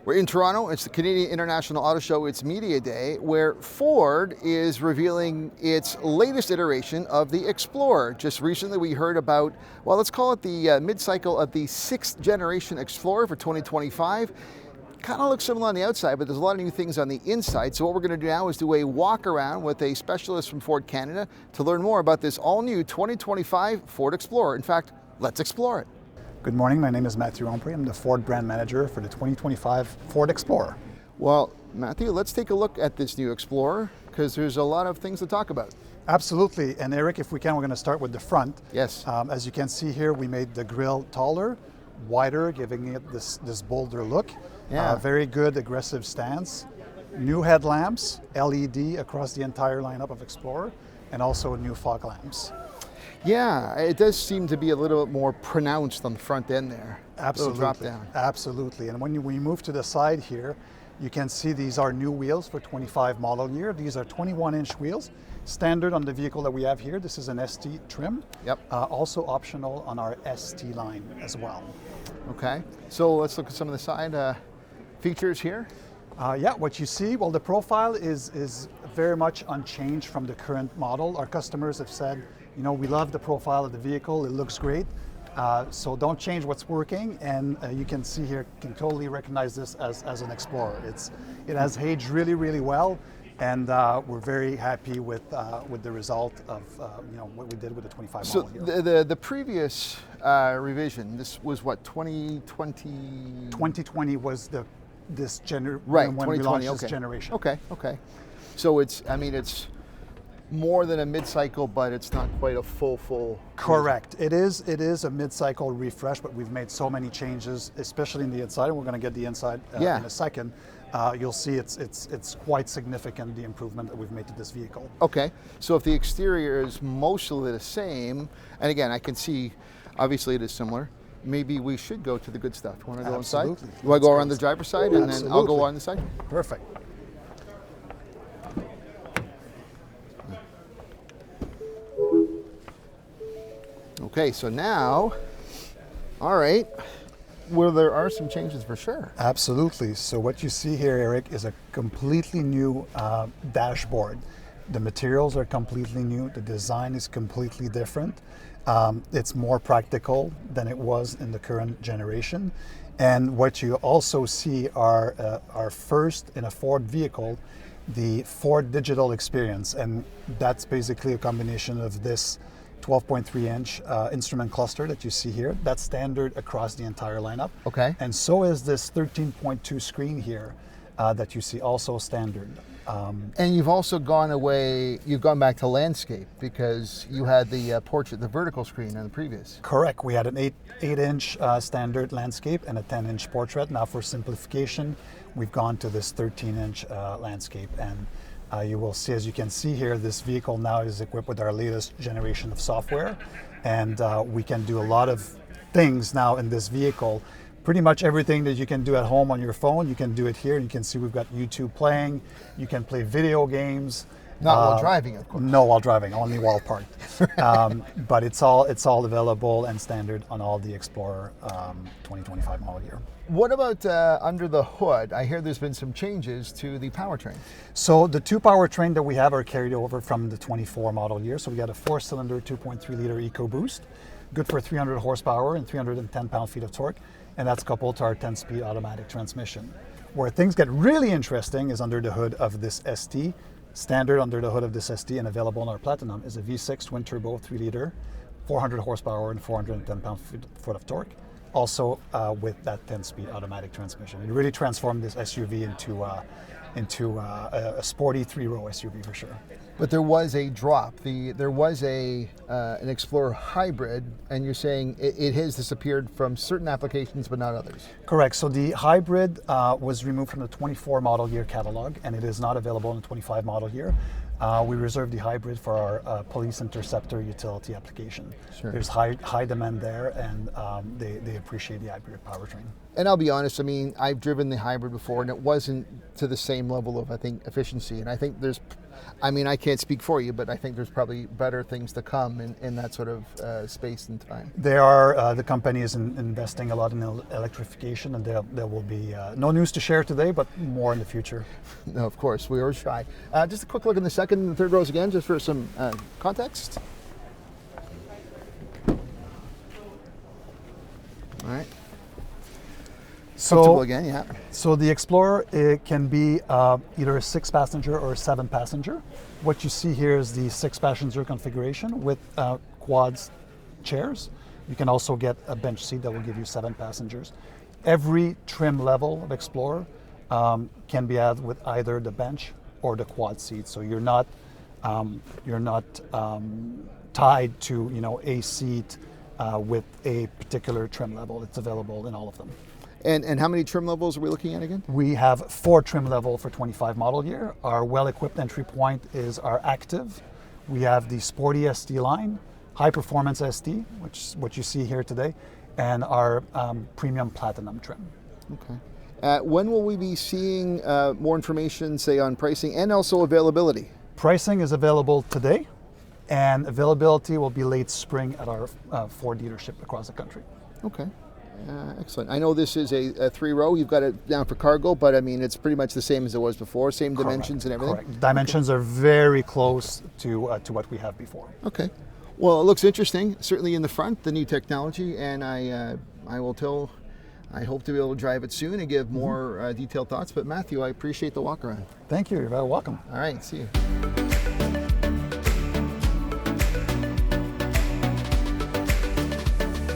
We're in Toronto. It's the Canadian International Auto Show. It's Media Day, where Ford is revealing its latest iteration of the Explorer. Just recently we heard about, well, let's call it the mid-cycle of the 6th generation Explorer for 2025. Kind of looks similar on the outside, but there's a lot of new things on the inside. So what we're going to do now is do a walk around with a specialist from Ford Canada to learn more about this all-new 2025 Ford Explorer. In fact, let's explore it. Good morning, my name is Matthew Omprey. I'm the Ford brand manager for the 2025 Ford Explorer. Well, Matthew, let's take a look at this new Explorer because there's a lot of things to talk about. Absolutely, and Eric, if we can, we're going to start with the front. Yes. As you can see here, we made the grille taller, wider, giving it this bolder look. Yeah. Very good aggressive stance. New headlamps, LED across the entire lineup of Explorer, and also new fog lamps. Yeah, it does seem to be a little bit more pronounced on the front end there. Absolutely. Little drop down. Absolutely. And when we move to the side here, you can see these are new wheels for 25 model year. These are 21-inch wheels, standard on the vehicle that we have here. This is an ST trim. Yep. Also optional on our ST line as well. Okay, so let's look at some of the side features here. Yeah, what you see, well, the profile is very much unchanged from the current model. Our customers have said, you know, we love the profile of the vehicle, it looks great. So don't change what's working, and you can see here, can totally recognize this as an Explorer. It has aged really, really well, and we're very happy with the result of what we did with the 25 model here. So the previous revision, this was what, 2020? 2020 was this right, when we 2020, launched okay. this generation. Okay. So it's more than a mid-cycle, but it's not quite a full. Correct. It is a mid-cycle refresh, but we've made so many changes, especially in the inside, and we're going to get the inside in a second. You'll see it's quite significant, the improvement that we've made to this vehicle. Okay, so if the exterior is mostly the same, and again, I can see, obviously it is similar, maybe we should go to the good stuff. You want to go inside? You want to go around the driver's side, and then I'll go on the side? Perfect. Okay, so now, all right, well, there are some changes for sure. Absolutely. So what you see here, Eric, is a completely new dashboard. The materials are completely new. The design is completely different. It's more practical than it was in the current generation. And what you also see are our first in a Ford vehicle, the Ford digital experience. And that's basically a combination of this 12.3-inch instrument cluster that you see here. That's standard across the entire lineup. Okay. And so is this 13.2 screen here that you see, also standard. And you've also you've gone back to landscape because you had the portrait, the vertical screen on the previous. Correct. We had an 8-inch standard landscape and a 10-inch portrait. Now for simplification, we've gone to this 13-inch landscape. And you will see, as you can see here, this vehicle now is equipped with our latest generation of software. And we can do a lot of things now in this vehicle. Pretty much everything that you can do at home on your phone, you can do it here. You can see we've got YouTube playing. You can play video games. Not while driving, of course. No, while driving, only while parked. But it's all available and standard on all the Explorer 2025 model year. What about under the hood? I hear there's been some changes to the powertrain. So the two powertrain that we have are carried over from the 24 model year. So we got a 4-cylinder 2.3-liter EcoBoost, good for 300 horsepower and 310 pound-feet of torque. And that's coupled to our 10-speed automatic transmission. Where things get really interesting is under the hood of this ST. Standard under the hood of this ST and available in our Platinum is a V6 twin-turbo 3-liter, 400 horsepower and 410 pound-foot of torque. Also with that 10-speed automatic transmission. It really transformed this SUV into a sporty 3-row SUV for sure. But there was a drop. There was an Explorer hybrid, and you're saying it has disappeared from certain applications, but not others. Correct. So the hybrid was removed from the 24 model year catalog, and it is not available in the 25 model year. We reserved the hybrid for our police interceptor utility application. Sure. There's high demand there, and they appreciate the hybrid powertrain. And I'll be honest, I mean, I've driven the hybrid before and it wasn't to the same level of, I think, efficiency. And I think there's, I mean, I can't speak for you, but I think there's probably better things to come in that sort of space and time. They are, the company is investing a lot in electrification, and there will be no news to share today, but more in the future. No, of course, we always try. Just a quick look in the second and third rows again, just for some context. All right. Comfortable again, yeah. So the Explorer, it can be either a 6-passenger or a 7-passenger. What you see here is the 6-passenger configuration with quads chairs. You can also get a bench seat that will give you 7 passengers. Every trim level of Explorer can be had with either the bench or the quad seat. So you're not tied to a seat with a particular trim level. It's available in all of them. And how many trim levels are we looking at again? We have 4 trim level for 25 model year. Our well-equipped entry point is our Active. We have the Sporty ST line, High Performance ST, which is what you see here today, and our Premium Platinum trim. Okay. When will we be seeing more information, say, on pricing and also availability? Pricing is available today, and availability will be late spring at our Ford dealership across the country. Okay. Excellent. I know this is a 3-row. You've got it down for cargo, but I mean, it's pretty much the same as it was before, same dimensions and everything? Correct. Dimensions are very close to what we have before. Okay. Well, it looks interesting, certainly in the front, the new technology, and I hope to be able to drive it soon and give more detailed thoughts. But Matthew, I appreciate the walk around. Thank you. You're very welcome. All right. See you.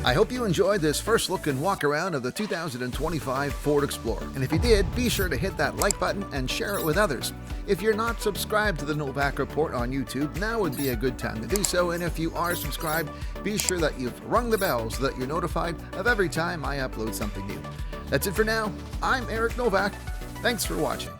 I hope you enjoyed this first look and walk around of the 2025 Ford Explorer. And if you did, be sure to hit that like button and share it with others. If you're not subscribed to the Novak Report on YouTube, now would be a good time to do so. And if you are subscribed, be sure that you've rung the bell so that you're notified of every time I upload something new. That's it for now. I'm Eric Novak. Thanks for watching.